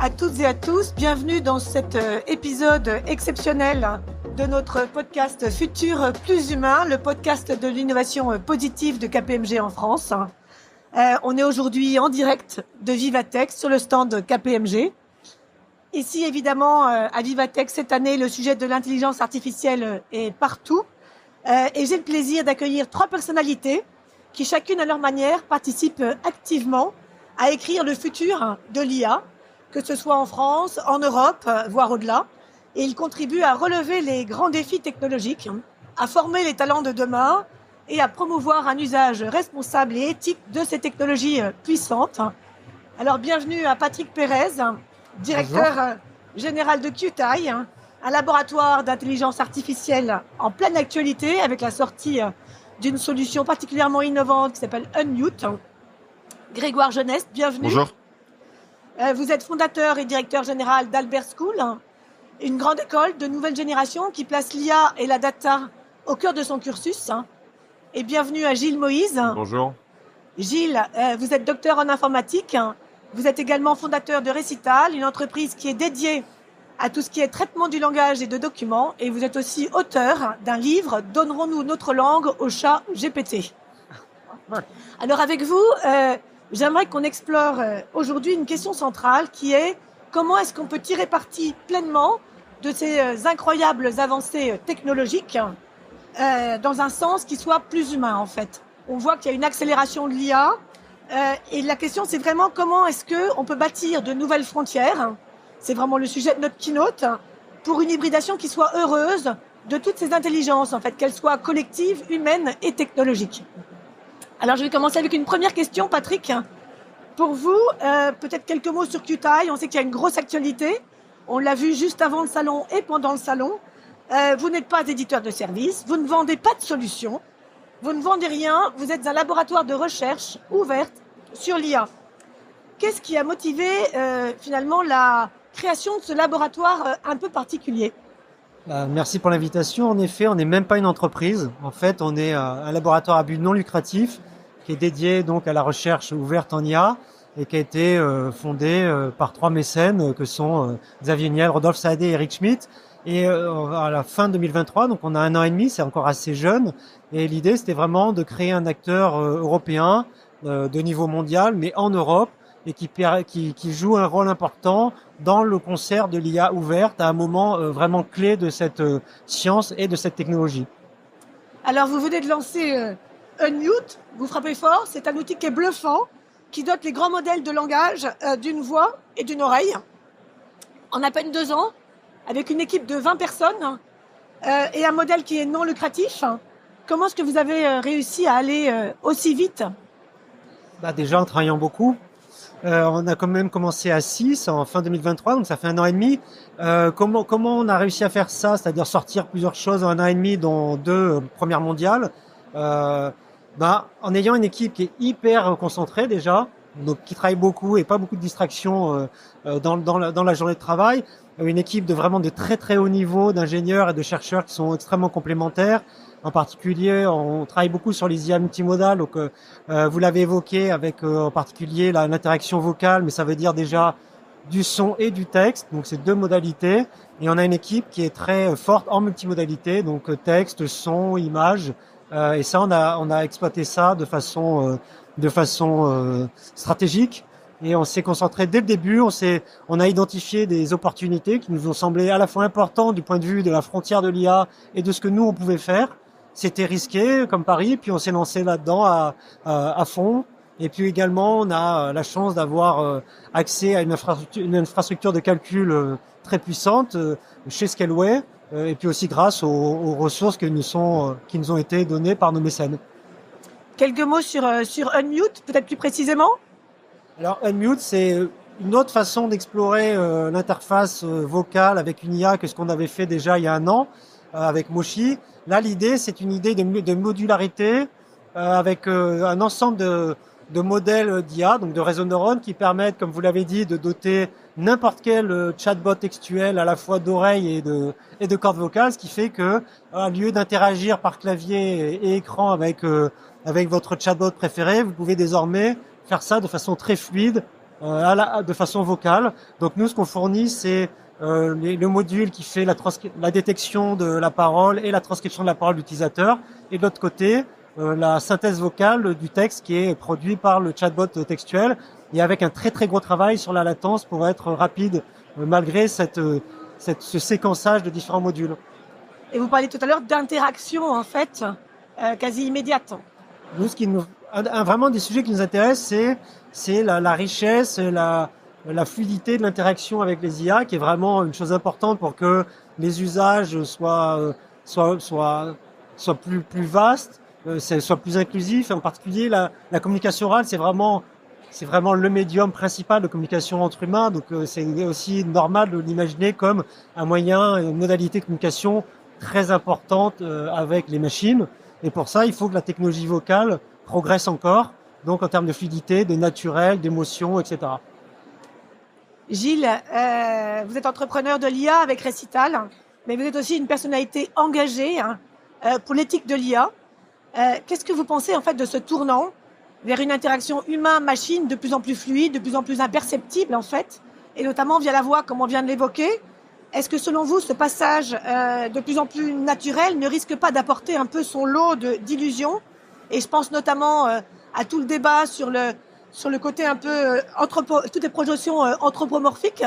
à toutes et à tous. Bienvenue dans cet épisode exceptionnel de notre podcast Futur plus humain, le podcast de l'innovation positive de KPMG en France. On est aujourd'hui en direct de Vivatech sur le stand KPMG. Ici, évidemment, à Vivatech, cette année, le sujet de l'intelligence artificielle est partout. Et j'ai le plaisir d'accueillir 3 personnalités qui, chacune à leur manière, participent activement à écrire le futur de l'IA, que ce soit en France, en Europe, voire au-delà. Et ils contribuent à relever les grands défis technologiques, à former les talents de demain et à promouvoir un usage responsable et éthique de ces technologies puissantes. Alors, bienvenue à Patrick Pérez, directeur général de QTI, un laboratoire d'intelligence artificielle en pleine actualité avec la sortie d'une solution particulièrement innovante qui s'appelle Unmute. Grégoire Jeunesse, bienvenue. Bonjour. Vous êtes fondateur et directeur général d'Albert School, une grande école de nouvelle génération qui place l'IA et la data au cœur de son cursus. Et bienvenue à Gilles Moïse. Bonjour. Gilles, vous êtes docteur en informatique. Vous êtes également fondateur de Recital, une entreprise qui est dédiée à tout ce qui est traitement du langage et de documents. Et vous êtes aussi auteur d'un livre « Donnerons-nous notre langue au chat GPT ». Alors avec vous, j'aimerais qu'on explore aujourd'hui une question centrale qui est comment est-ce qu'on peut tirer parti pleinement de ces incroyables avancées technologiques dans un sens qui soit plus humain en fait. On voit qu'il y a une accélération de l'IA et la question c'est vraiment comment est-ce qu'on peut bâtir de nouvelles frontières. C'est vraiment le sujet de notre keynote pour une hybridation qui soit heureuse de toutes ces intelligences en fait, qu'elles soient collectives, humaines et technologiques. Alors je vais commencer avec une première question, Patrick. Pour vous, peut-être quelques mots sur QTI. On sait qu'il y a une grosse actualité. On l'a vu juste avant le salon et pendant le salon. Vous n'êtes pas éditeur de services, vous ne vendez pas de solutions, vous ne vendez rien, vous êtes un laboratoire de recherche ouverte sur l'IA. Qu'est-ce qui a motivé finalement la création de ce laboratoire un peu particulier ? Merci pour l'invitation. En effet, on n'est même pas une entreprise. En fait, on est un laboratoire à but non lucratif qui est dédié donc à la recherche ouverte en IA et qui a été fondé par 3 mécènes que sont Xavier Niel, Rodolphe Saadé et Eric Schmidt. Et à la fin 2023, donc on a 1 an et demi, c'est encore assez jeune. Et l'idée, c'était vraiment de créer un acteur européen de niveau mondial, mais en Europe, et qui joue un rôle important dans le concert de l'IA ouverte à un moment vraiment clé de cette science et de cette technologie. Alors, vous venez de lancer Unmute, vous frappez fort, c'est un outil qui est bluffant, qui dote les grands modèles de langage d'une voix et d'une oreille. En à peine 2 ans, avec une équipe de 20 personnes et un modèle qui est non lucratif. Comment est-ce que vous avez réussi à aller aussi vite ? Déjà en travaillant beaucoup. On a quand même commencé à 6 en fin 2023, donc ça fait 1 an et demi. Comment on a réussi à faire ça, c'est-à-dire sortir plusieurs choses en 1 an et demi, dont 2 premières mondiales, en ayant une équipe qui est hyper concentrée déjà, donc qui travaille beaucoup et pas beaucoup de distractions dans la journée de travail. Une équipe de très très haut niveau d'ingénieurs et de chercheurs qui sont extrêmement complémentaires. En particulier, on travaille beaucoup sur les IA multimodales. Donc, vous l'avez évoqué avec en particulier l'interaction vocale, mais ça veut dire déjà du son et du texte. Donc, c'est 2 modalités. Et on a une équipe qui est très forte en multimodalité, donc texte, son, image. Et ça, on a exploité ça de façon stratégique. Et on s'est concentré dès le début, on a identifié des opportunités qui nous ont semblé à la fois importantes du point de vue de la frontière de l'IA et de ce que nous, on pouvait faire. C'était risqué comme pari, puis on s'est lancé là-dedans à fond. Et puis également, on a la chance d'avoir accès à une infrastructure de calcul très puissante chez Scaleway, et puis aussi grâce aux ressources qui nous ont été données par nos mécènes. Quelques mots sur Unmute, peut-être plus précisément ? Alors, Unmute, c'est une autre façon d'explorer l'interface vocale avec une IA que ce qu'on avait fait déjà il y a 1 an avec Moshi. Là, l'idée, c'est une idée de modularité avec un ensemble de modèles d'IA, donc de réseaux de neurones, qui permettent, comme vous l'avez dit, de doter n'importe quel chatbot textuel à la fois d'oreilles et de cordes vocales, ce qui fait que, au lieu d'interagir par clavier et écran avec votre chatbot préféré, vous pouvez désormais faire ça de façon très fluide de façon vocale. Donc nous, ce qu'on fournit, c'est le module qui fait la détection de la parole et la transcription de la parole de l'utilisateur. Et de l'autre côté, la synthèse vocale du texte qui est produit par le chatbot textuel et avec un très très gros travail sur la latence pour être rapide malgré ce séquençage de différents modules. Et vous parliez tout à l'heure d'interaction, en fait, quasi immédiate. Nous, vraiment des sujets qui nous intéressent, c'est la richesse, la fluidité de l'interaction avec les IA, qui est vraiment une chose importante pour que les usages soient plus vastes, soient plus inclusifs. Et en particulier, la communication orale, c'est vraiment le médium principal de communication entre humains. Donc, c'est aussi normal de l'imaginer comme un moyen, une modalité de communication très importante avec les machines. Et pour ça, il faut que la technologie vocale progresse encore, donc en termes de fluidité, de naturel, d'émotion, etc. Gilles, vous êtes entrepreneur de l'IA avec Recital, mais vous êtes aussi une personnalité engagée pour l'éthique de l'IA. Qu'est-ce que vous pensez en fait de ce tournant vers une interaction humain-machine de plus en plus fluide, de plus en plus imperceptible en fait, et notamment via la voix, comme on vient de l'évoquer? Est-ce que selon vous, ce passage de plus en plus naturel ne risque pas d'apporter un peu son lot d'illusions? Et je pense notamment à tout le débat sur le côté un peu toutes les projections anthropomorphiques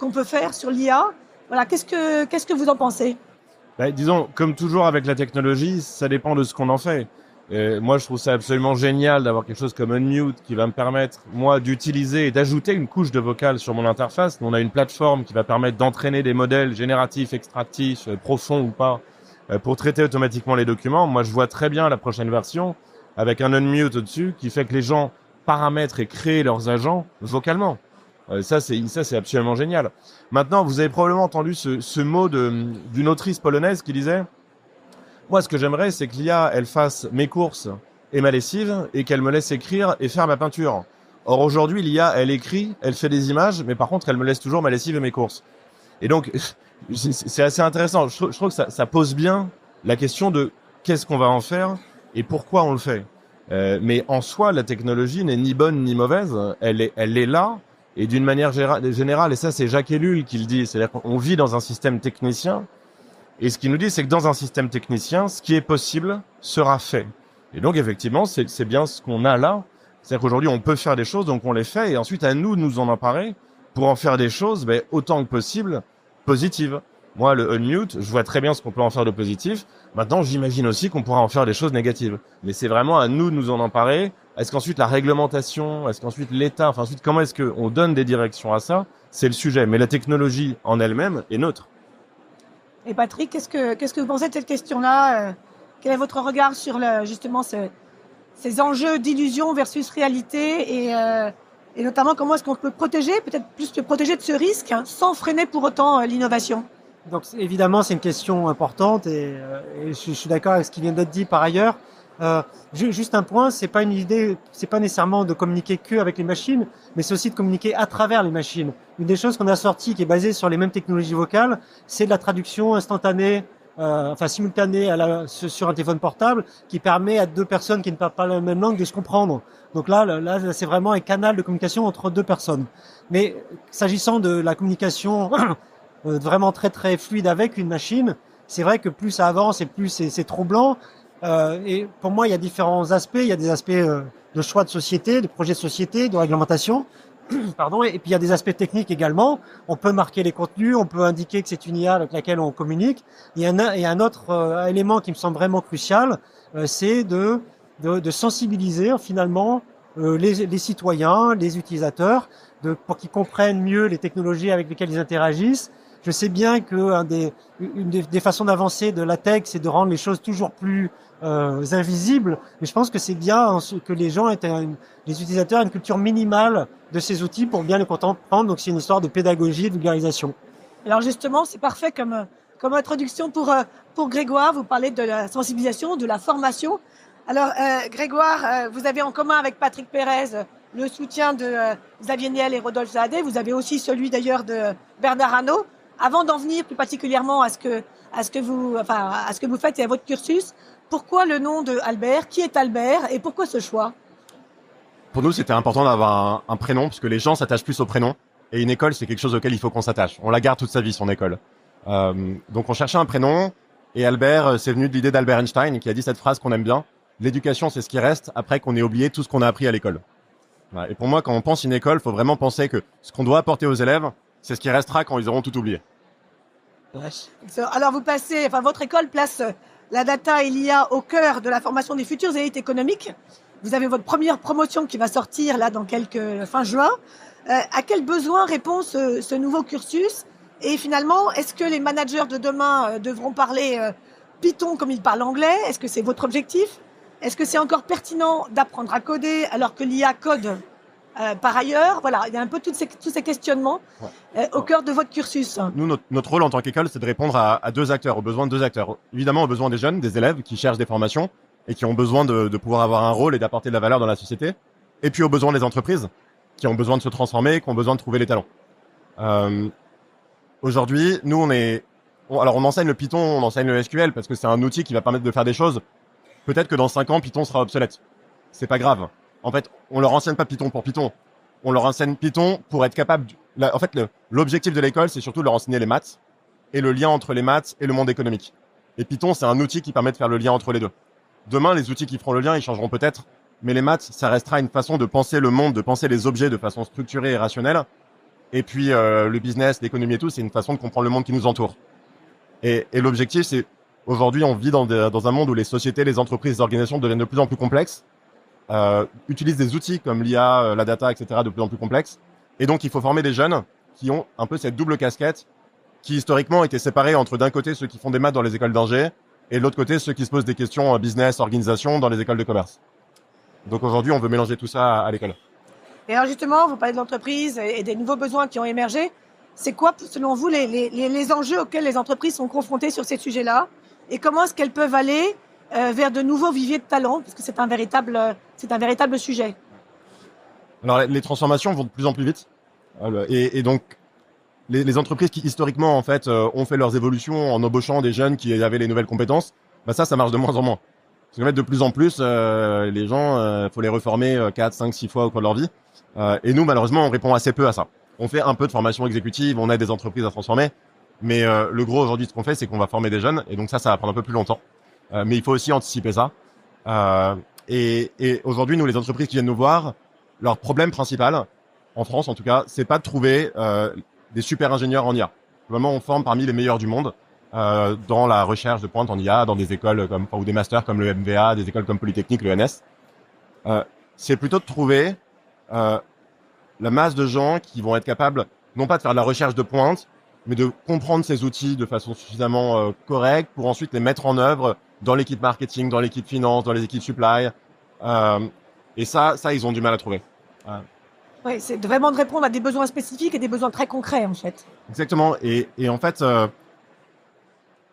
qu'on peut faire sur l'IA. Voilà, qu'est-ce que vous en pensez? Disons, comme toujours avec la technologie, ça dépend de ce qu'on en fait. Moi, je trouve ça absolument génial d'avoir quelque chose comme Unmute qui va me permettre, moi, d'utiliser et d'ajouter une couche de vocal sur mon interface. On a une plateforme qui va permettre d'entraîner des modèles génératifs, extractifs, profonds ou pas, pour traiter automatiquement les documents. Moi, je vois très bien la prochaine version avec un Unmute au-dessus qui fait que les gens paramètrent et créent leurs agents vocalement. Ça, c'est absolument génial. Maintenant, vous avez probablement entendu ce mot d'une autrice polonaise qui disait: moi, ce que j'aimerais, c'est que l'IA, elle fasse mes courses et ma lessive et qu'elle me laisse écrire et faire ma peinture. Or, aujourd'hui, l'IA, elle écrit, elle fait des images, mais par contre, elle me laisse toujours ma lessive et mes courses. Et donc, c'est assez intéressant. Je trouve que ça pose bien la question de qu'est-ce qu'on va en faire et pourquoi on le fait. Mais en soi, la technologie n'est ni bonne ni mauvaise. Elle est là. Et d'une manière générale, et ça, c'est Jacques Ellul qui le dit, c'est-à-dire qu'on vit dans un système technicien. Et ce qu'il nous dit, c'est que dans un système technicien, ce qui est possible sera fait. Et donc, effectivement, c'est bien ce qu'on a là. C'est-à-dire qu'aujourd'hui, on peut faire des choses, donc on les fait. Et ensuite, à nous de nous en emparer pour en faire des choses, autant que possible, positives. Moi, le Unmute, je vois très bien ce qu'on peut en faire de positif. Maintenant, j'imagine aussi qu'on pourra en faire des choses négatives. Mais c'est vraiment à nous de nous en emparer. Est-ce qu'ensuite la réglementation, est-ce qu'ensuite l'État, enfin ensuite comment est-ce qu'on donne des directions à ça? C'est le sujet. Mais la technologie en elle-même est neutre. Et Patrick, qu'est-ce que vous pensez de cette question-là? Quel est votre regard sur justement ces enjeux d'illusion versus réalité et notamment comment est-ce qu'on peut peut-être plus se protéger de ce risque sans freiner pour autant l'innovation? Donc évidemment, c'est une question importante et je suis d'accord avec ce qui vient d'être dit par ailleurs. Juste un point, c'est pas nécessairement de communiquer que avec les machines, mais c'est aussi de communiquer à travers les machines. Une des choses qu'on a sorties qui est basée sur les mêmes technologies vocales, c'est de la traduction instantanée, simultanée sur un téléphone portable, qui permet à deux personnes qui ne parlent pas la même langue de se comprendre. Donc là, c'est vraiment un canal de communication entre deux personnes. Mais s'agissant de la communication vraiment très très fluide avec une machine, c'est vrai que plus ça avance et plus c'est troublant. Et pour moi, il y a différents aspects. Il y a des aspects de choix de société, de projets de société, de réglementation. Pardon. Et puis il y a des aspects techniques également. On peut marquer les contenus, on peut indiquer que c'est une IA avec laquelle on communique. Il y a un autre élément qui me semble vraiment crucial, c'est de sensibiliser finalement les citoyens, les utilisateurs, pour qu'ils comprennent mieux les technologies avec lesquelles ils interagissent. Je sais bien que une des façons d'avancer de la tech, c'est de rendre les choses toujours plus invisibles. Mais je pense que c'est bien que les gens les utilisateurs aient une culture minimale de ces outils pour bien les comprendre. Donc c'est une histoire de pédagogie et de vulgarisation. Alors justement, c'est parfait comme introduction pour Grégoire. Vous parlez de la sensibilisation, de la formation. Alors Grégoire, vous avez en commun avec Patrick Pérez le soutien de Xavier Niel et Rodolphe Saadé. Vous avez aussi celui d'ailleurs de Bernard Arnault. Avant d'en venir plus particulièrement à ce que vous faites et à votre cursus, pourquoi le nom de Albert? Qui est Albert et pourquoi ce choix? pour nous, c'était important d'avoir un prénom, parce que les gens s'attachent plus au prénom. Et une école, c'est quelque chose auquel il faut qu'on s'attache. On la garde toute sa vie, son école. Donc on cherchait un prénom, et Albert, c'est venu de l'idée d'Albert Einstein, qui a dit cette phrase qu'on aime bien. L'éducation, c'est ce qui reste après qu'on ait oublié tout ce qu'on a appris à l'école. Voilà. Et pour moi, quand on pense une école, il faut vraiment penser que ce qu'on doit apporter aux élèves, c'est ce qui restera quand ils auront tout oublié. Alors votre école place la data et l'IA au cœur de la formation des futures élites économiques. Vous avez votre première promotion qui va sortir là dans fin juin. À quel besoin répond ce nouveau cursus? Et finalement, est-ce que les managers de demain devront parler Python comme ils parlent anglais? Est-ce que c'est votre objectif? Est-ce que c'est encore pertinent d'apprendre à coder alors que l'IA code par ailleurs? Voilà, il y a un peu tous ces questionnements au cœur de votre cursus. Nous, notre rôle en tant qu'école, c'est de répondre à deux acteurs, aux besoins de deux acteurs. Évidemment, aux besoins des jeunes, des élèves qui cherchent des formations et qui ont besoin de pouvoir avoir un rôle et d'apporter de la valeur dans la société. Et puis aux besoins des entreprises qui ont besoin de se transformer, qui ont besoin de trouver les talents. Aujourd'hui, nous, on enseigne le Python, on enseigne le SQL parce que c'est un outil qui va permettre de faire des choses. Peut-être que dans 5 ans, Python sera obsolète. C'est pas grave. En fait, on leur enseigne pas Python pour Python. On leur enseigne Python pour être capable. En fait, l'objectif de l'école, c'est surtout de leur enseigner les maths et le lien entre les maths et le monde économique. Et Python, c'est un outil qui permet de faire le lien entre les deux. Demain, les outils qui feront le lien, ils changeront peut-être. Mais les maths, ça restera une façon de penser le monde, de penser les objets de façon structurée et rationnelle. Et puis, le business, l'économie et tout, c'est une façon de comprendre le monde qui nous entoure. Et l'objectif, c'est, aujourd'hui, on vit dans un monde où les sociétés, les entreprises, les organisations deviennent de plus en plus complexes, utilisent des outils comme l'IA, la data, etc., de plus en plus complexes. Et donc, il faut former des jeunes qui ont un peu cette double casquette, qui historiquement étaient séparés entre d'un côté ceux qui font des maths dans les écoles d'ingé, et de l'autre côté ceux qui se posent des questions business, organisation dans les écoles de commerce. Donc aujourd'hui, on veut mélanger tout ça à l'école. Et alors justement, vous parlez de l'entreprise et des nouveaux besoins qui ont émergé. C'est quoi, selon vous, les enjeux auxquels les entreprises sont confrontées sur ces sujets-là? Et comment est-ce qu'elles peuvent aller vers de nouveaux viviers de talents? Parce que c'est un véritable sujet. Alors, les transformations vont de plus en plus vite. Et donc, les entreprises qui, historiquement, en fait, ont fait leurs évolutions en embauchant des jeunes qui avaient les nouvelles compétences, bah ça marche de moins en moins. Parce qu'en fait, de plus en plus, les gens, faut les reformer 4, 5, 6 fois au cours de leur vie. Et nous, malheureusement, on répond assez peu à ça. On fait un peu de formation exécutive, on aide des entreprises à transformer. Mais le gros aujourd'hui, ce qu'on fait, c'est qu'on va former des jeunes. Et donc ça va prendre un peu plus longtemps. Mais il faut aussi anticiper ça. Et aujourd'hui, nous, les entreprises qui viennent nous voir, leur problème principal, en France en tout cas, c'est pas de trouver des super ingénieurs en IA. Vraiment, on forme parmi les meilleurs du monde dans la recherche de pointe en IA, dans des écoles ou des masters comme le MBA, des écoles comme Polytechnique, l'ENS. C'est plutôt de trouver la masse de gens qui vont être capables, non pas de faire de la recherche de pointe, mais de comprendre ces outils de façon suffisamment correcte pour ensuite les mettre en œuvre dans l'équipe marketing, dans l'équipe finance, dans les équipes supply. Et ça, ils ont du mal à trouver. Oui, c'est vraiment de répondre à des besoins spécifiques et des besoins très concrets, en fait. Exactement. Et en fait,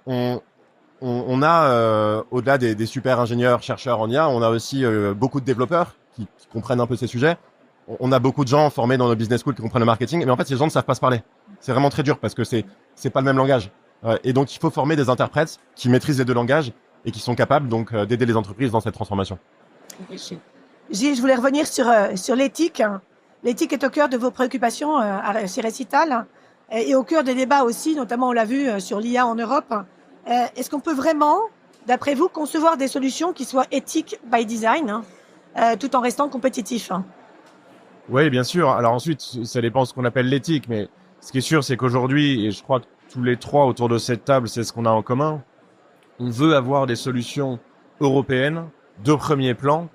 on a, au-delà des super ingénieurs, chercheurs en IA, on a aussi beaucoup de développeurs qui comprennent un peu ces sujets. On a beaucoup de gens formés dans nos business schools qui comprennent le marketing, mais en fait, ces gens ne savent pas se parler. C'est vraiment très dur parce que c'est pas le même langage. Et donc, il faut former des interprètes qui maîtrisent les deux langages et qui sont capables donc d'aider les entreprises dans cette transformation. Gilles, je voulais revenir sur l'éthique. L'éthique est au cœur de vos préoccupations chez Recital et au cœur des débats aussi, notamment on l'a vu sur l'IA en Europe. Est-ce qu'on peut vraiment, d'après vous, concevoir des solutions qui soient éthiques by design, tout en restant compétitifs? Oui, bien sûr. Alors ensuite, ça dépend de ce qu'on appelle l'éthique, mais ce qui est sûr, c'est qu'aujourd'hui, et je crois que tous les trois autour de cette table, c'est ce qu'on a en commun, on veut avoir des solutions européennes de premier plan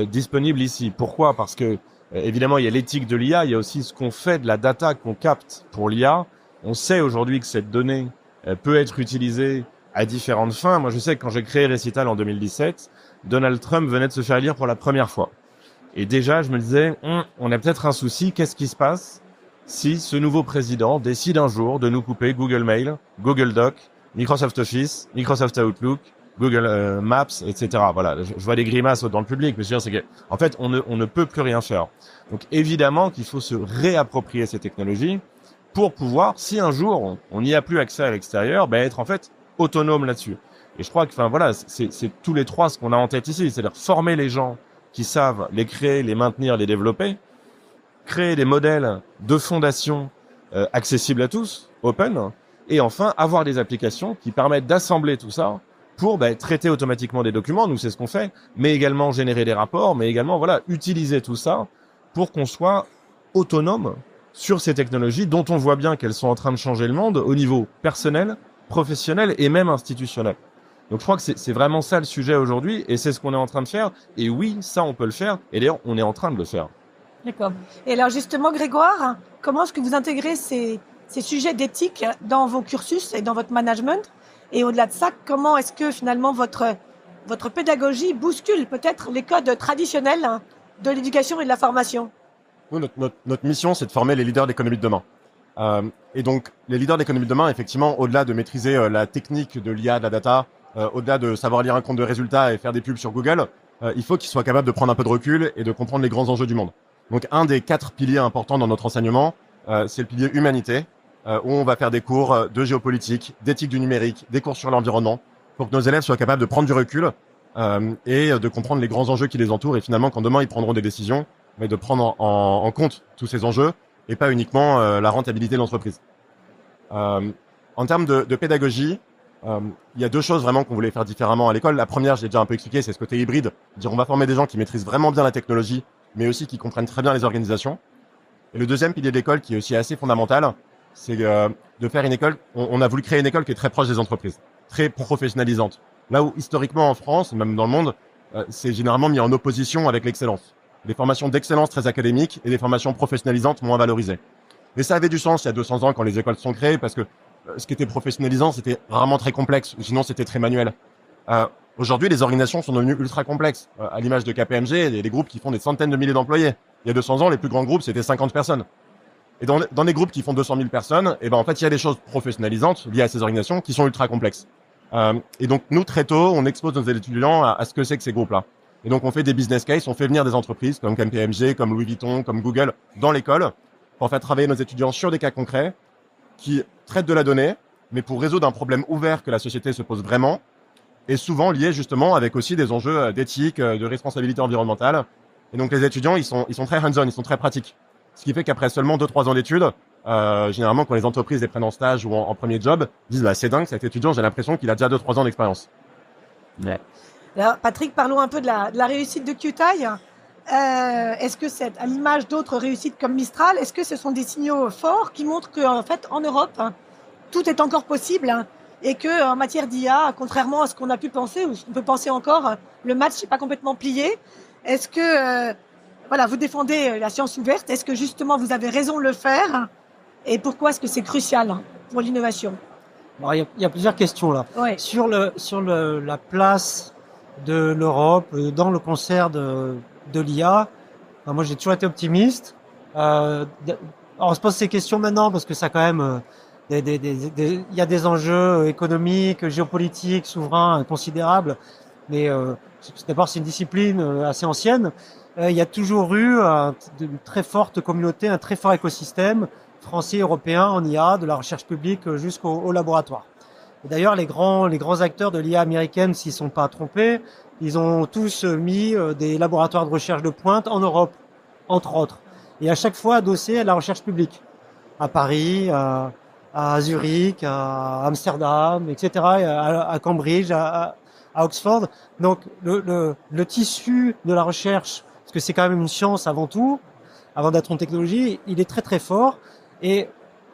disponibles ici. Pourquoi? Parce que évidemment, il y a l'éthique de l'IA, il y a aussi ce qu'on fait de la data qu'on capte pour l'IA. On sait aujourd'hui que cette donnée peut être utilisée à différentes fins. Moi, je sais que quand j'ai créé Recital en 2017, Donald Trump venait de se faire élire pour la première fois. Et déjà, je me disais, on a peut-être un souci, qu'est-ce qui se passe si ce nouveau président décide un jour de nous couper Google Mail, Google Doc, Microsoft Office, Microsoft Outlook, Google Maps, etc. Voilà, je vois des grimaces dans le public, mais c'est que, en fait, on ne peut plus rien faire. Donc, évidemment qu'il faut se réapproprier ces technologies pour pouvoir, si un jour on n'y a plus accès à l'extérieur, être en fait autonome là-dessus. Et je crois que, c'est tous les trois ce qu'on a en tête ici, c'est-à-dire former les gens qui savent les créer, les maintenir, les développer, créer des modèles de fondation accessibles à tous, open, et enfin avoir des applications qui permettent d'assembler tout ça pour traiter automatiquement des documents, nous c'est ce qu'on fait, mais également générer des rapports, mais également utiliser tout ça pour qu'on soit autonome sur ces technologies dont on voit bien qu'elles sont en train de changer le monde au niveau personnel, professionnel et même institutionnel. Donc je crois que c'est vraiment ça le sujet aujourd'hui et c'est ce qu'on est en train de faire. Et oui, ça on peut le faire et d'ailleurs on est en train de le faire. D'accord. Et alors justement Grégoire, comment est-ce que vous intégrez ces sujets d'éthique dans vos cursus et dans votre management? Et au-delà de ça, comment est-ce que finalement votre pédagogie bouscule peut-être les codes traditionnels de l'éducation et de la formation? Nous, notre mission, c'est de former les leaders d'économie de demain. Et donc, les leaders d'économie de demain, effectivement, au-delà de maîtriser la technique de l'IA, de la data, au-delà de savoir lire un compte de résultats et faire des pubs sur Google, il faut qu'ils soient capables de prendre un peu de recul et de comprendre les grands enjeux du monde. Donc, un des 4 piliers importants dans notre enseignement, c'est le pilier humanité, où on va faire des cours de géopolitique, d'éthique du numérique, des cours sur l'environnement, pour que nos élèves soient capables de prendre du recul et de comprendre les grands enjeux qui les entourent. Et finalement, quand demain ils prendront des décisions, mais de prendre en compte tous ces enjeux et pas uniquement la rentabilité de l'entreprise. En termes de pédagogie, il y a 2 choses vraiment qu'on voulait faire différemment à l'école. La première, j'ai déjà un peu expliqué, c'est ce côté hybride. Dire on va former des gens qui maîtrisent vraiment bien la technologie, mais aussi qui comprennent très bien les organisations. Et le deuxième pilier de l'école, qui est aussi assez fondamental, c'est de faire une école. On a voulu créer une école qui est très proche des entreprises, très professionnalisante. Là où historiquement en France, même dans le monde, c'est généralement mis en opposition avec l'excellence. Des formations d'excellence très académiques et des formations professionnalisantes moins valorisées. Mais ça avait du sens il y a 200 ans quand les écoles sont créées parce que ce qui était professionnalisant, c'était rarement très complexe, sinon c'était très manuel. Aujourd'hui, les organisations sont devenues ultra complexes. À l'image de KPMG, il y a des groupes qui font des centaines de milliers d'employés. Il y a 200 ans, les plus grands groupes, c'était 50 personnes. Et dans les groupes qui font 200 000 personnes, en fait, il y a des choses professionnalisantes liées à ces organisations qui sont ultra complexes. Et donc, nous, très tôt, on expose nos étudiants à ce que c'est que ces groupes-là. Et donc, on fait des business cases, on fait venir des entreprises comme KPMG, comme Louis Vuitton, comme Google dans l'école pour faire travailler nos étudiants sur des cas concrets qui traitent de la donnée, mais pour résoudre un problème ouvert que la société se pose vraiment et souvent lié justement avec aussi des enjeux d'éthique, de responsabilité environnementale. Et donc, les étudiants, ils sont très hands-on, ils sont très pratiques. Ce qui fait qu'après seulement 2-3 ans d'études, généralement, quand les entreprises les prennent en stage ou en premier job, ils disent c'est dingue, cet étudiant, j'ai l'impression qu'il a déjà 2-3 ans d'expérience. Ouais. Alors, Patrick, parlons un peu de la réussite de QTI. Est-ce que c'est à l'image d'autres réussites comme Mistral, est-ce que ce sont des signaux forts qui montrent qu'en fait, en Europe, tout est encore possible et qu'en matière d'IA, contrairement à ce qu'on a pu penser, ou ce qu'on peut penser encore, le match n'est pas complètement plié. Est-ce que vous défendez la science ouverte? Est-ce que justement vous avez raison de le faire? Et pourquoi est-ce que c'est crucial pour l'innovation? Alors, il y a plusieurs questions là. Ouais. Sur la place de l'Europe dans le concert de l'IA, moi j'ai toujours été optimiste. Alors, on se pose ces questions maintenant parce que ça quand même, il y a des enjeux économiques, géopolitiques, souverains considérables. Mais d'abord c'est une discipline assez ancienne. Il y a toujours eu une très forte communauté, un très fort écosystème français, européen en IA, de la recherche publique jusqu'au laboratoire. Et d'ailleurs, les grands acteurs de l'IA américaine, s'ils ne sont pas trompés, ils ont tous mis des laboratoires de recherche de pointe en Europe, entre autres. Et à chaque fois adossés à la recherche publique. À Paris, à Zurich, à Amsterdam, etc., à Cambridge, à Oxford. Donc, le tissu de la recherche, parce que c'est quand même une science avant tout, avant d'être une technologie, il est très très fort. Et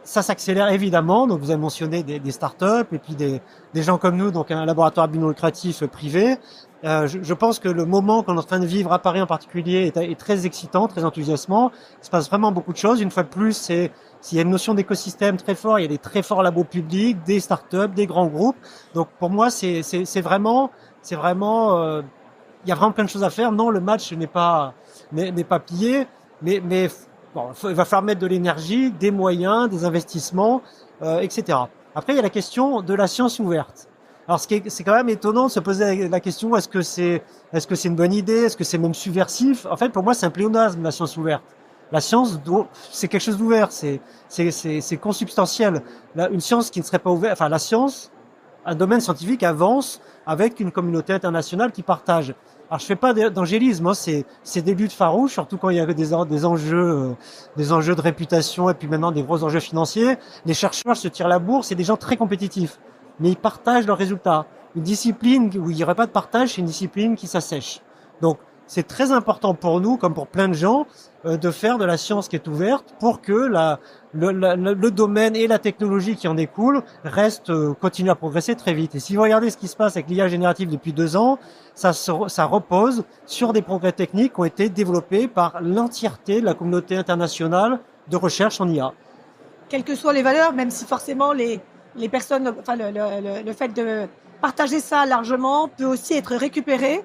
ça s'accélère évidemment. Donc, vous avez mentionné des startups et puis des gens comme nous, donc un laboratoire à but non lucratif privé. Je pense que le moment qu'on est en train de vivre à Paris en particulier est très excitant, très enthousiasmant. Il se passe vraiment beaucoup de choses. Une fois de plus, s'il y a une notion d'écosystème très fort, il y a des très forts labos publics, des startups, des grands groupes. Donc, pour moi, c'est vraiment, il y a vraiment plein de choses à faire. Non, le match n'est pas plié, mais bon, il va falloir mettre de l'énergie, des moyens, des investissements, etc. Après, il y a la question de la science ouverte. Alors, c'est quand même étonnant de se poser la question, est-ce que c'est une bonne idée? Est-ce que c'est même subversif? En fait, pour moi, c'est un pléonasme, la science ouverte. La science, c'est quelque chose d'ouvert, c'est consubstantiel. Une science qui ne serait pas ouverte, enfin, la science un domaine scientifique avance avec une communauté internationale qui partage. Alors je fais pas d'angélisme, hein, c'est des luttes farouches, surtout quand il y a des enjeux de réputation et puis maintenant des gros enjeux financiers. Les chercheurs se tirent la bourre, c'est des gens très compétitifs, mais ils partagent leurs résultats. Une discipline où il n'y aurait pas de partage, c'est une discipline qui s'assèche. Donc c'est très important pour nous, comme pour plein de gens, de faire de la science qui est ouverte pour que le domaine et la technologie qui en découle continuent à progresser très vite. Et si vous regardez ce qui se passe avec l'IA générative depuis 2 ans, ça repose sur des progrès techniques qui ont été développés par l'entièreté de la communauté internationale de recherche en IA. Quelles que soient les valeurs, même si forcément les personnes, enfin le fait de partager ça largement peut aussi être récupéré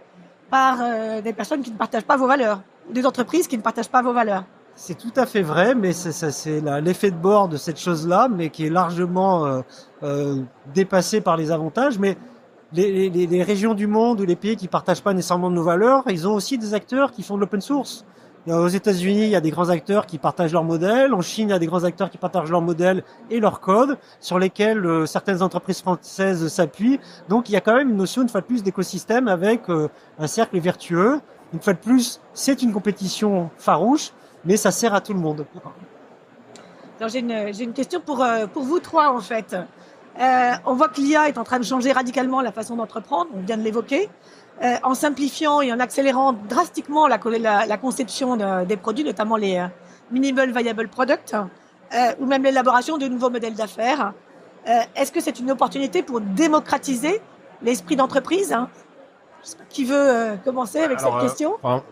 par des personnes qui ne partagent pas vos valeurs, des entreprises qui ne partagent pas vos valeurs. C'est tout à fait vrai, mais c'est l'effet de bord de cette chose-là, mais qui est largement dépassé par les avantages. Mais les régions du monde ou les pays qui partagent pas nécessairement nos valeurs, ils ont aussi des acteurs qui font de l'open source. Aux États-Unis, il y a des grands acteurs qui partagent leurs modèles. En Chine, il y a des grands acteurs qui partagent leurs modèles et leurs codes sur lesquels certaines entreprises françaises s'appuient. Donc, il y a quand même une notion, une fois de plus, d'écosystème avec un cercle vertueux. Une fois de plus, c'est une compétition farouche, mais ça sert à tout le monde. Alors, j'ai une question pour vous trois, en fait. On voit que l'IA est en train de changer radicalement la façon d'entreprendre, on vient de l'évoquer. En simplifiant et en accélérant drastiquement la conception des produits, notamment les Minimal Viable Products, ou même l'élaboration de nouveaux modèles d'affaires. Est-ce que c'est une opportunité pour démocratiser l'esprit d'entreprise, hein? Je sais pas qui veut commencer avec cette question. Moi,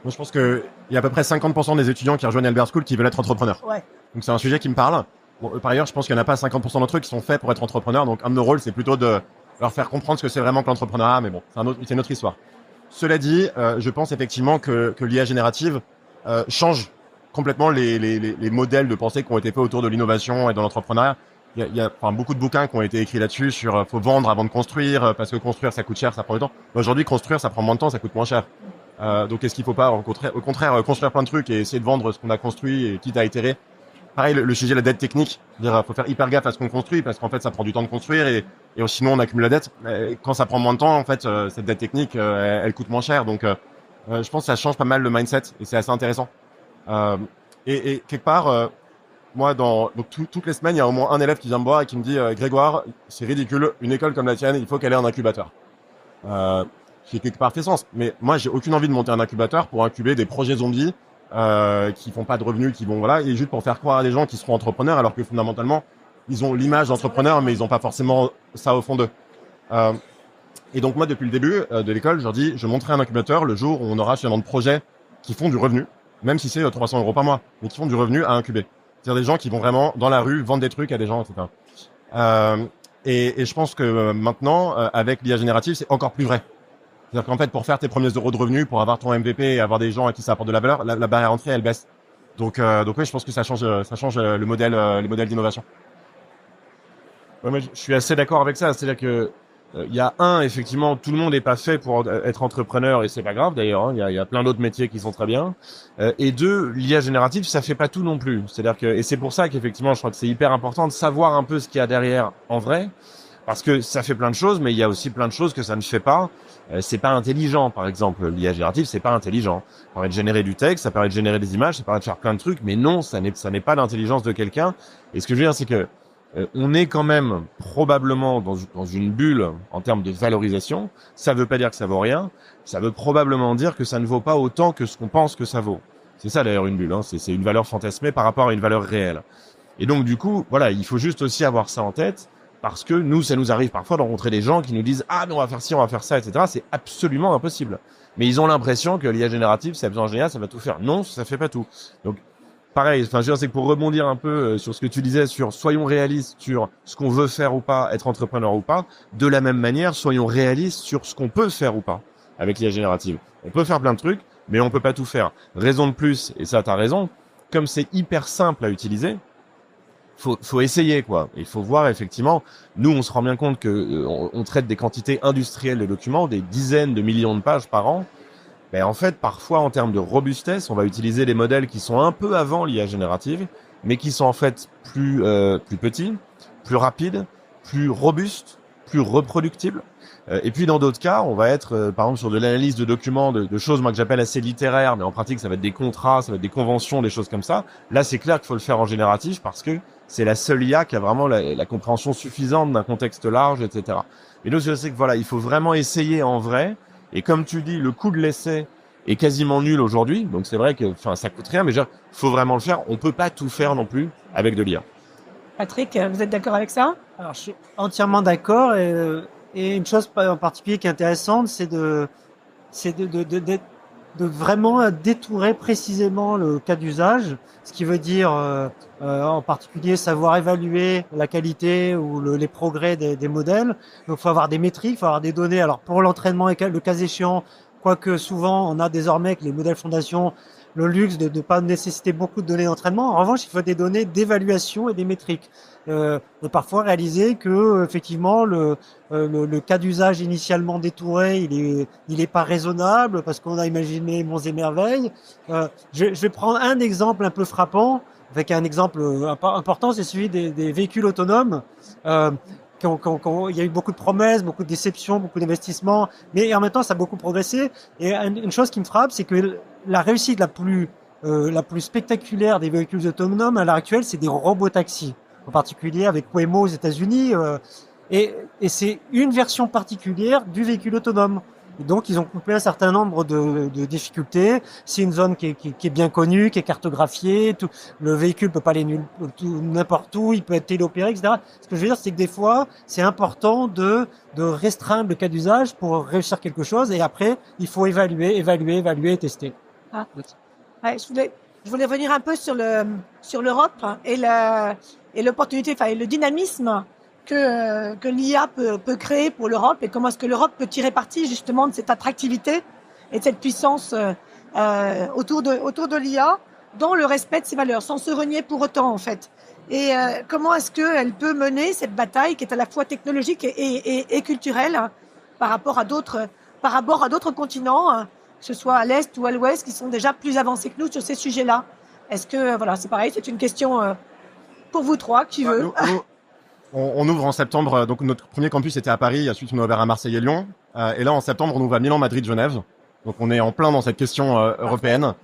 je pense qu'il y a à peu près 50% des étudiants qui rejoignent Albert School qui veulent être entrepreneurs. Ouais. Donc c'est un sujet qui me parle. Bon, par ailleurs, je pense qu'il n'y en a pas 50% d'entre eux qui sont faits pour être entrepreneurs. Donc un de nos rôles, c'est plutôt de leur faire comprendre ce que c'est vraiment que l'entrepreneuriat, mais bon, c'est une autre histoire. Cela dit, je pense effectivement que l'IA générative change complètement les modèles de pensée qui ont été faits autour de l'innovation et de l'entrepreneuriat. Il y a beaucoup de bouquins qui ont été écrits là-dessus sur faut vendre avant de construire, parce que construire ça coûte cher, ça prend du temps. Aujourd'hui, construire ça prend moins de temps, ça coûte moins cher. Donc est-ce qu'il faut pas au contraire construire plein de trucs et essayer de vendre ce qu'on a construit et quitte à itérer. Pareil, le sujet de la dette technique, dire faut faire hyper gaffe à ce qu'on construit parce qu'en fait ça prend du temps de construire et sinon on accumule la dette. Quand ça prend moins de temps, en fait cette dette technique elle coûte moins cher. Donc je pense que ça change pas mal le mindset et c'est assez intéressant. Et quelque part, moi toutes les semaines il y a au moins un élève qui vient me voir et qui me dit Grégoire, c'est ridicule, une école comme la tienne, il faut qu'elle ait un incubateur. Qui quelque part fait sens. Mais moi j'ai aucune envie de monter un incubateur pour incuber des projets zombies. Qui font pas de revenus, qui vont et juste pour faire croire à des gens qui seront entrepreneurs alors que fondamentalement ils ont l'image d'entrepreneur mais ils ont pas forcément ça au fond d'eux. Et donc moi depuis le début de l'école je leur dis je monterai un incubateur le jour où on aura suffisamment de projets qui font du revenu, même si c'est 300 € par mois, mais qui font du revenu à incuber. C'est-à-dire des gens qui vont vraiment dans la rue vendre des trucs à des gens, etc. Et je pense que maintenant avec l'IA générative c'est encore plus vrai. C'est-à-dire qu'en fait, pour faire tes premiers euros de revenus, pour avoir ton MVP et avoir des gens à qui ça apporte de la valeur, la barrière d'entrée, elle baisse. Donc oui, je pense que ça change le modèle, les modèles d'innovation. Ouais, moi, je suis assez d'accord avec ça. C'est-à-dire que il y a effectivement, tout le monde n'est pas fait pour être entrepreneur et c'est pas grave d'ailleurs. Hein, il y a plein d'autres métiers qui sont très bien. Et 2, l'IA générative, ça fait pas tout non plus. C'est-à-dire que et c'est pour ça qu'effectivement, je crois que c'est hyper important de savoir un peu ce qu'il y a derrière en vrai. Parce que ça fait plein de choses, mais il y a aussi plein de choses que ça ne fait pas. C'est pas intelligent, par exemple. L'IA générative, c'est pas intelligent. Ça permet de générer du texte, ça permet de générer des images, ça permet de faire plein de trucs, mais non, ça n'est pas l'intelligence de quelqu'un. Et ce que je veux dire, c'est que on est quand même probablement dans une bulle en termes de valorisation. Ça veut pas dire que ça vaut rien. Ça veut probablement dire que ça ne vaut pas autant que ce qu'on pense que ça vaut. C'est ça d'ailleurs une bulle. Hein. C'est une valeur fantasmée par rapport à une valeur réelle. Et donc du coup, voilà, il faut juste aussi avoir ça en tête. Parce que nous, ça nous arrive parfois de rencontrer des gens qui nous disent « Ah, mais on va faire ci, on va faire ça, etc. » C'est absolument impossible. Mais ils ont l'impression que l'IA générative, c'est absolument génial, ça va tout faire. Non, ça fait pas tout. Donc, pareil, je veux dire, c'est que pour rebondir un peu sur ce que tu disais, sur soyons réalistes sur ce qu'on veut faire ou pas, être entrepreneur ou pas, de la même manière, soyons réalistes sur ce qu'on peut faire ou pas avec l'IA générative. On peut faire plein de trucs, mais on peut pas tout faire. Raison de plus, et ça, t'as raison, comme c'est hyper simple à utiliser, faut essayer quoi. Il faut voir effectivement. Nous, on se rend bien compte que on traite des quantités industrielles de documents, des dizaines de millions de pages par an. Ben en fait, parfois en termes de robustesse, on va utiliser des modèles qui sont un peu avant l'IA générative, mais qui sont en fait plus petits, plus rapides, plus robustes plus reproductible. Et puis dans d'autres cas, on va être par exemple sur de l'analyse de documents, de choses moi que j'appelle assez littéraires, mais en pratique ça va être des contrats, ça va être des conventions, des choses comme ça. Là c'est clair qu'il faut le faire en génératif parce que c'est la seule IA qui a vraiment la compréhension suffisante d'un contexte large, etc. Et donc je sais que voilà, il faut vraiment essayer en vrai. Et comme tu dis, le coût de l'essai est quasiment nul aujourd'hui. Donc c'est vrai que, enfin, ça coûte rien, mais faut vraiment le faire. On peut pas tout faire non plus avec de l'IA. Patrick, vous êtes d'accord avec ça? Alors, je suis entièrement d'accord. Et une chose en particulier qui est intéressante, c'est de vraiment détourer précisément le cas d'usage, ce qui veut dire en particulier savoir évaluer la qualité ou les progrès des modèles. Donc, il faut avoir des métriques, il faut avoir des données. Alors, pour l'entraînement, le cas échéant, quoique souvent, on a désormais avec les modèles fondation le luxe de ne pas nécessiter beaucoup de données d'entraînement. En revanche, il faut des données d'évaluation et des métriques. Et parfois réaliser que effectivement le cas d'usage initialement détouré, il est pas raisonnable parce qu'on a imaginé monts et merveilles. Je vais prendre un exemple un peu frappant, avec un exemple important, c'est celui des véhicules autonomes. Il y a eu beaucoup de promesses, beaucoup de déceptions, beaucoup d'investissements, mais en même temps ça a beaucoup progressé. Et une chose qui me frappe, c'est que la réussite la plus spectaculaire des véhicules autonomes à l'heure actuelle, c'est des robotaxis, en particulier avec Waymo aux États-Unis. Et c'est une version particulière du véhicule autonome. Et donc, ils ont coupé un certain nombre de difficultés. C'est une zone qui est bien connue, qui est cartographiée. Le véhicule peut pas aller n'importe où, il peut être téléopéré, etc. Ce que je veux dire, c'est que des fois, c'est important de restreindre le cas d'usage pour réussir quelque chose. Et après, il faut évaluer et tester. Ah. Ouais, je voulais revenir un peu sur l'Europe et l'opportunité, enfin, et le dynamisme que l'IA peut créer pour l'Europe et comment est-ce que l'Europe peut tirer parti justement de cette attractivité et de cette puissance autour de l'IA dans le respect de ses valeurs, sans se renier pour autant en fait. Et comment est-ce qu'elle peut mener cette bataille qui est à la fois technologique et culturelle par rapport à d'autres continents, que ce soit à l'Est ou à l'Ouest, qui sont déjà plus avancés que nous sur ces sujets-là. Est-ce que, voilà, c'est pareil, c'est une question pour vous trois, qui veut. On ouvre en septembre, donc notre premier campus était à Paris, ensuite on a ouvert à Marseille et Lyon. Et là, en septembre, on ouvre à Milan, Madrid, Genève. Donc on est en plein dans cette question européenne.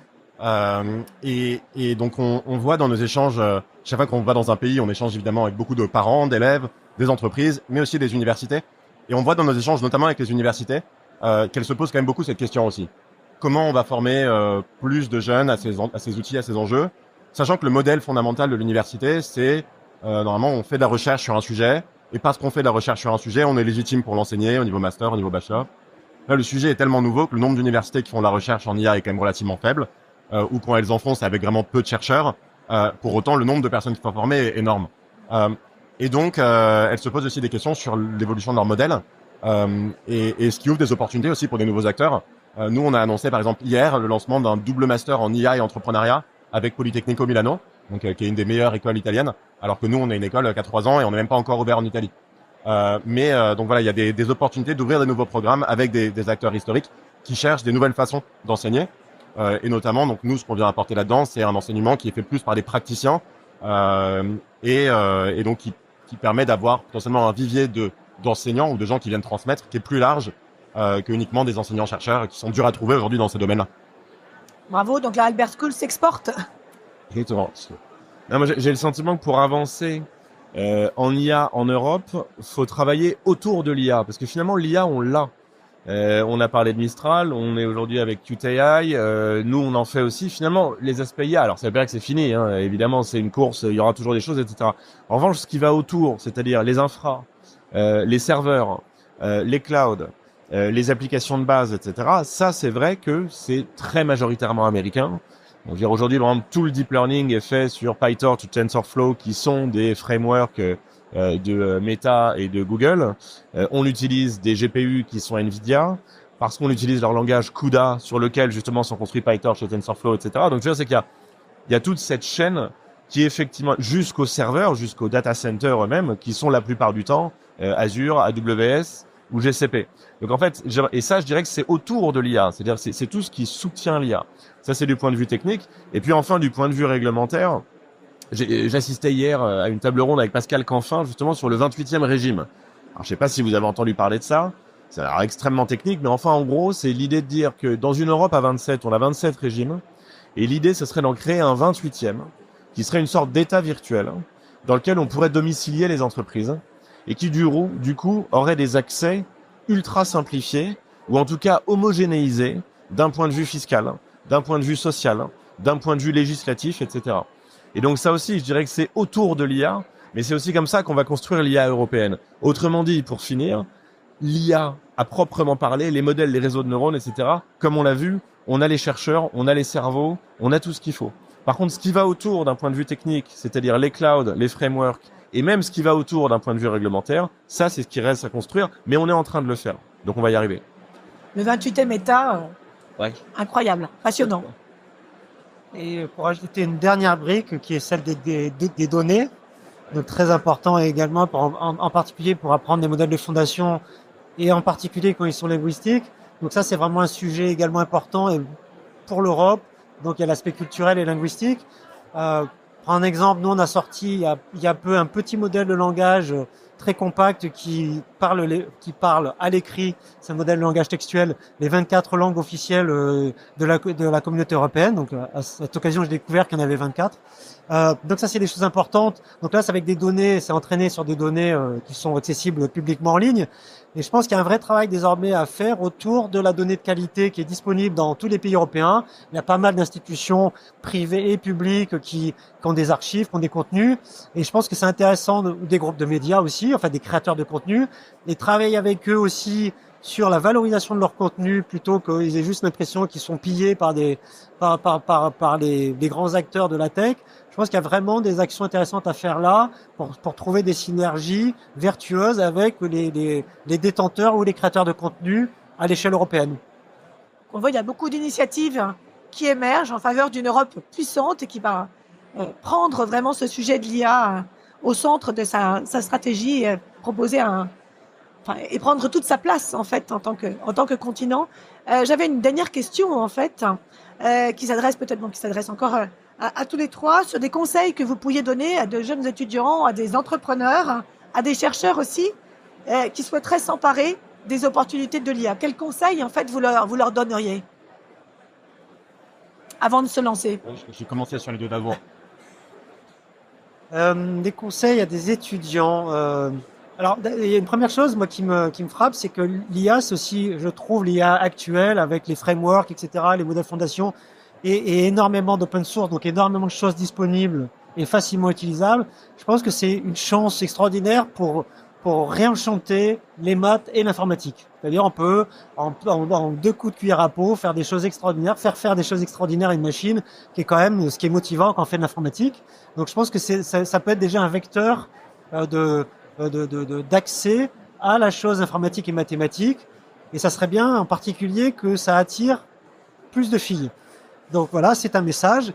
Et donc on voit dans nos échanges, chaque fois qu'on va dans un pays, on échange évidemment avec beaucoup de parents, d'élèves, des entreprises, mais aussi des universités. Et on voit dans nos échanges, notamment avec les universités, qu'elles se posent quand même beaucoup cette question aussi. Comment on va former plus de jeunes à ces outils, à ces enjeux, sachant que le modèle fondamental de l'université, c'est normalement on fait de la recherche sur un sujet, et parce qu'on fait de la recherche sur un sujet, on est légitime pour l'enseigner au niveau master, au niveau bachelor. Là, le sujet est tellement nouveau que le nombre d'universités qui font de la recherche en IA est quand même relativement faible, ou quand elles en font, c'est avec vraiment peu de chercheurs. Pour autant, le nombre de personnes qui sont formées est énorme. Et donc, elles se posent aussi des questions sur l'évolution de leur modèle, et ce qui ouvre des opportunités aussi pour des nouveaux acteurs. Nous, on a annoncé par exemple hier le lancement d'un double master en IA et entrepreneuriat avec Politecnico Milano, donc qui est une des meilleures écoles italiennes, alors que nous, on est une école qui a 3 ans et on n'est même pas encore ouvert en Italie. Donc voilà, il y a des opportunités d'ouvrir des nouveaux programmes avec des acteurs historiques qui cherchent des nouvelles façons d'enseigner. Et notamment, donc nous, ce qu'on vient apporter là-dedans, c'est un enseignement qui est fait plus par des praticiens et donc qui permet d'avoir potentiellement un vivier d'enseignants ou de gens qui viennent transmettre qui est plus large que uniquement des enseignants-chercheurs qui sont durs à trouver aujourd'hui dans ces domaines-là. Bravo, donc la Albert School s'exporte. Exactement. Non, moi, j'ai le sentiment que pour avancer en IA en Europe, faut travailler autour de l'IA, parce que finalement l'IA on l'a. On a parlé de Mistral, on est aujourd'hui avec Qt.ai, nous on en fait aussi. Finalement les aspects IA, alors ça veut pas dire que c'est fini, hein, évidemment c'est une course, il y aura toujours des choses, etc. En revanche, ce qui va autour, c'est-à-dire les infras, les serveurs, les clouds, les applications de base, etc. Ça c'est vrai que c'est très majoritairement américain. On veut dire aujourd'hui, par exemple, tout le deep learning est fait sur PyTorch ou TensorFlow, qui sont des frameworks de Meta et de Google. On utilise des GPU qui sont Nvidia, parce qu'on utilise leur langage CUDA, sur lequel justement sont construits PyTorch et TensorFlow, etc. Donc, je veux dire, c'est qu'il y a toute cette chaîne qui effectivement, jusqu'aux serveurs, jusqu'aux data centers eux-mêmes, qui sont la plupart du temps Azure, AWS ou GCP. Donc en fait, et ça, je dirais que c'est autour de l'IA, c'est-à-dire c'est tout ce qui soutient l'IA. Ça, c'est du point de vue technique. Et puis enfin, du point de vue réglementaire, j'assistais hier à une table ronde avec Pascal Canfin, justement sur le 28e régime. Alors, je sais pas si vous avez entendu parler de ça. C'est alors extrêmement technique, mais enfin, en gros, c'est l'idée de dire que dans une Europe à 27, on a 27 régimes. Et l'idée, ce serait d'en créer un 28e, qui serait une sorte d'État virtuel, dans lequel on pourrait domicilier les entreprises, et qui, du coup, aurait des accès ultra simplifiés, ou en tout cas homogénéisés, d'un point de vue fiscal, d'un point de vue social, d'un point de vue législatif, etc. Et donc ça aussi, je dirais que c'est autour de l'IA, mais c'est aussi comme ça qu'on va construire l'IA européenne. Autrement dit, pour finir, l'IA à proprement parler, les modèles, les réseaux de neurones, etc., comme on l'a vu, on a les chercheurs, on a les cerveaux, on a tout ce qu'il faut. Par contre, ce qui va autour d'un point de vue technique, c'est-à-dire les clouds, les frameworks, et même ce qui va autour d'un point de vue réglementaire, ça, c'est ce qui reste à construire, mais on est en train de le faire. Donc on va y arriver. Le 28e État, incroyable, passionnant. Et pour ajouter une dernière brique qui est celle des données, donc très important également en particulier pour apprendre des modèles de fondation et en particulier quand ils sont linguistiques. Donc ça, c'est vraiment un sujet également important et pour l'Europe. Donc il y a l'aspect culturel et linguistique. Pour un exemple, nous on a sorti il y a peu un petit modèle de langage très compact qui parle à l'écrit, c'est un modèle de langage textuel, les 24 langues officielles de la communauté européenne. Donc à cette occasion, j'ai découvert qu'il y en avait 24. Donc ça, c'est des choses importantes. Donc là, c'est avec des données, c'est entraîné sur des données qui sont accessibles publiquement en ligne. Et je pense qu'il y a un vrai travail désormais à faire autour de la donnée de qualité qui est disponible dans tous les pays européens. Il y a pas mal d'institutions privées et publiques qui ont des archives, qui ont des contenus. Et je pense que c'est intéressant, des groupes de médias aussi, enfin des créateurs de contenu, et travailler avec eux aussi sur la valorisation de leur contenu plutôt qu'ils aient juste l'impression qu'ils sont pillés par les grands acteurs de la tech. Je pense qu'il y a vraiment des actions intéressantes à faire là pour trouver des synergies vertueuses avec les détenteurs ou les créateurs de contenu à l'échelle européenne. On voit qu'il y a beaucoup d'initiatives qui émergent en faveur d'une Europe puissante et qui va prendre vraiment ce sujet de l'IA au centre de sa stratégie et proposer et prendre toute sa place en fait en tant que continent. J'avais une dernière question en fait qui s'adresse encore à tous les trois sur des conseils que vous pourriez donner à de jeunes étudiants, à des entrepreneurs, à des chercheurs aussi qui souhaiteraient s'emparer des opportunités de l'IA. Quels conseils en fait vous leur donneriez avant de se lancer? J'ai commencé sur les deux d'avant. Des conseils à des étudiants. Alors, il y a une première chose, moi, qui me frappe, c'est que l'IA, c'est aussi, je trouve, l'IA actuelle, avec les frameworks, etc., les modèles fondation, et énormément d'open source, donc énormément de choses disponibles et facilement utilisables. Je pense que c'est une chance extraordinaire pour réenchanter les maths et l'informatique. C'est-à-dire, on peut, en 2 coups de cuillère à peau, faire des choses extraordinaires, faire des choses extraordinaires à une machine, qui est quand même ce qui est motivant quand on fait de l'informatique. Donc, je pense que ça peut être déjà un vecteur d'accès à la chose informatique et mathématique. Et ça serait bien, en particulier, que ça attire plus de filles. Donc voilà, c'est un message.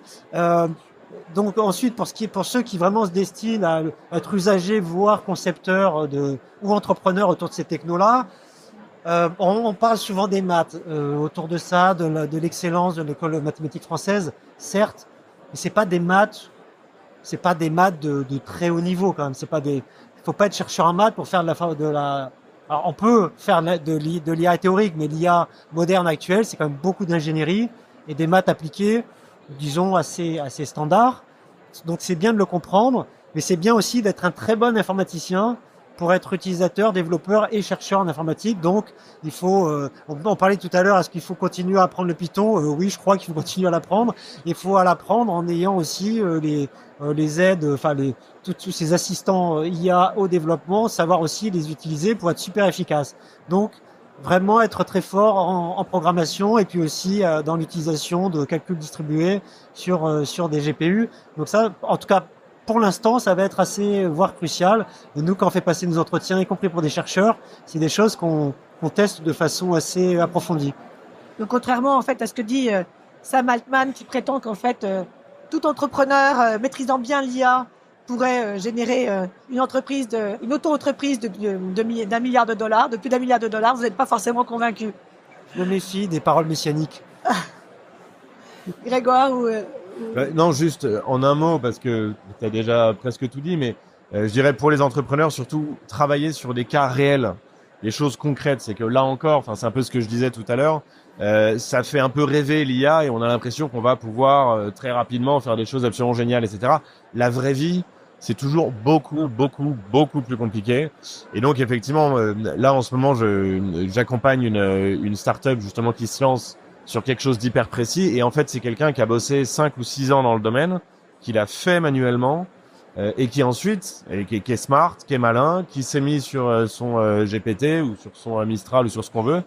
Donc ensuite, pour ceux qui vraiment se destinent à être usagers, voire concepteurs ou entrepreneurs autour de ces technos-là, on parle souvent des maths autour de ça, de l'excellence de l'école mathématique française, certes, mais c'est pas des maths de très haut niveau quand même. Faut pas être chercheur en maths pour faire alors on peut faire de l'IA théorique, mais l'IA moderne actuelle, c'est quand même beaucoup d'ingénierie et des maths appliquées, disons, assez standards. Donc c'est bien de le comprendre, mais c'est bien aussi d'être un très bon informaticien pour être utilisateur, développeur et chercheur en informatique. Donc il faut, on parlait tout à l'heure, est-ce qu'il faut continuer à apprendre le Python? Oui, je crois qu'il faut continuer à l'apprendre. Il faut l'apprendre en ayant aussi les aides, tous ces assistants IA au développement, savoir aussi les utiliser pour être super efficace. Donc vraiment être très fort en programmation et puis aussi dans l'utilisation de calculs distribués sur des GPU. Donc ça, en tout cas, pour l'instant, ça va être assez, voire crucial. Et nous, quand on fait passer nos entretiens, y compris pour des chercheurs, c'est des choses qu'on teste de façon assez approfondie. Donc, contrairement en fait à ce que dit Sam Altman, qui prétend qu'en fait tout entrepreneur maîtrisant bien l'IA pourrait générer une auto-entreprise d'un milliard de dollars, de plus d'1 milliard de dollars, vous n'êtes pas forcément convaincu. Je me méfie des paroles messianiques. Grégoire ou Non, juste en un mot, parce que tu as déjà presque tout dit, mais Je dirais pour les entrepreneurs, surtout travailler sur des cas réels, des choses concrètes. C'est que là encore, c'est un peu ce que je disais tout à l'heure, ça fait un peu rêver l'IA et on a l'impression qu'on va pouvoir très rapidement faire des choses absolument géniales, etc. La vraie vie, c'est toujours beaucoup plus compliqué. Et donc effectivement, là en ce moment, j'accompagne une start-up justement qui se lance sur quelque chose d'hyper précis. Et en fait, c'est quelqu'un qui a bossé 5 ou 6 ans dans le domaine, qui l'a fait manuellement et qui ensuite, qui est smart, qui est malin, qui s'est mis sur son GPT ou sur son Mistral ou sur ce qu'on veut,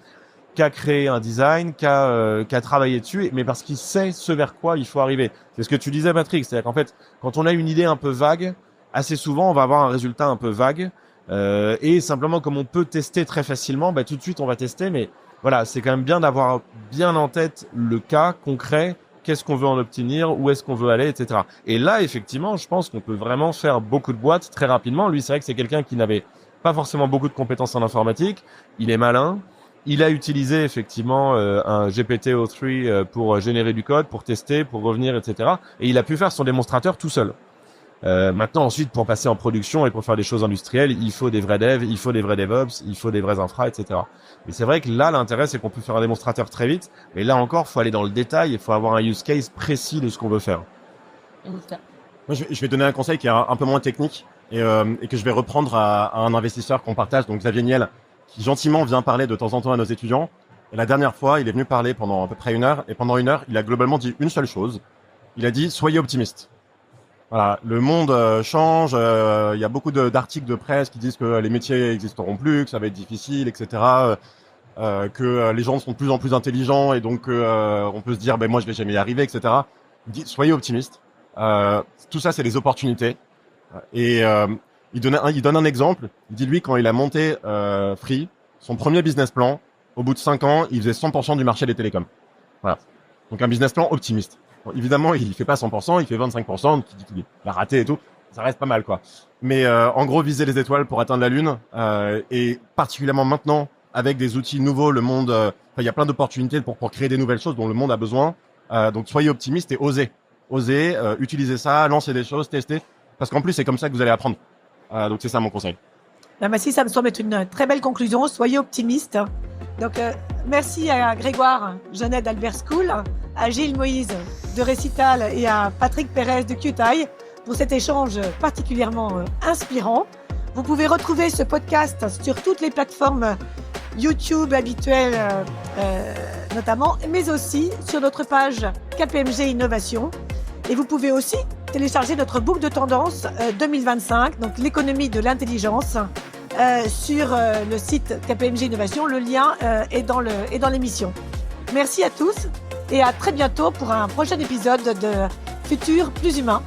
qui a créé un design, qui a travaillé dessus, mais parce qu'il sait ce vers quoi il faut arriver. C'est ce que tu disais, Patrick. C'est-à-dire qu'en fait, quand on a une idée un peu vague, assez souvent, on va avoir un résultat un peu vague. Et simplement, comme on peut tester très facilement, tout de suite, on va tester. Mais voilà, c'est quand même bien d'avoir bien en tête le cas concret. Qu'est-ce qu'on veut en obtenir? Où est-ce qu'on veut aller, etc. Et là, effectivement, je pense qu'on peut vraiment faire beaucoup de boîtes très rapidement. Lui, c'est vrai que c'est quelqu'un qui n'avait pas forcément beaucoup de compétences en informatique. Il est malin. Il a utilisé effectivement un GPT-o3 pour générer du code, pour tester, pour revenir, etc. Et il a pu faire son démonstrateur tout seul. Maintenant, ensuite, pour passer en production et pour faire des choses industrielles, il faut des vrais devs, il faut des vrais DevOps, il faut des vrais infra, etc. Et c'est vrai que là, l'intérêt, c'est qu'on peut faire un démonstrateur très vite. Mais là encore, faut aller dans le détail, il faut avoir un use case précis de ce qu'on veut faire. Moi, je vais donner un conseil qui est un peu moins technique et que je vais reprendre à un investisseur qu'on partage, donc Xavier Niel, qui gentiment vient parler de temps en temps à nos étudiants. Et la dernière fois, il est venu parler pendant à peu près 1 heure. Et pendant 1 heure, il a globalement dit une seule chose. Il a dit « Soyez optimistes ». Voilà, le monde change. Il y a beaucoup d'articles de presse qui disent que les métiers n'existeront plus, que ça va être difficile, etc. Que les gens sont de plus en plus intelligents et donc on peut se dire « moi, je vais jamais y arriver », etc. Il dit « Soyez optimistes ». Tout ça, c'est des opportunités. Et il donne un exemple. Il dit, lui, quand il a monté Free, son premier business plan, au bout de 5 ans, il faisait 100% du marché des télécoms. Voilà. Donc un business plan optimiste. Bon, évidemment, il fait pas 100%, il fait 25%, qui dit qu'il a raté et tout. Ça reste pas mal, quoi. Mais en gros, viser les étoiles pour atteindre la Lune. Et particulièrement maintenant, avec des outils nouveaux, le monde... il y a plein d'opportunités pour créer des nouvelles choses dont le monde a besoin. Donc soyez optimistes et osez. Osez, utiliser ça, lancer des choses, tester. Parce qu'en plus, c'est comme ça que vous allez apprendre. Donc, c'est ça mon conseil. Si ça me semble être une très belle conclusion. Soyez optimistes. Donc, merci à Grégoire Genet d'Albert School, à Gilles Moïse de Récital et à Patrick Pérez de QTI pour cet échange particulièrement inspirant. Vous pouvez retrouver ce podcast sur toutes les plateformes YouTube habituelles notamment, mais aussi sur notre page KPMG Innovation. Et vous pouvez aussi télécharger notre boucle de tendance 2025, donc l'économie de l'intelligence, sur le site KPMG Innovation. Le lien est dans l'émission. Merci à tous et à très bientôt pour un prochain épisode de Futur plus humain.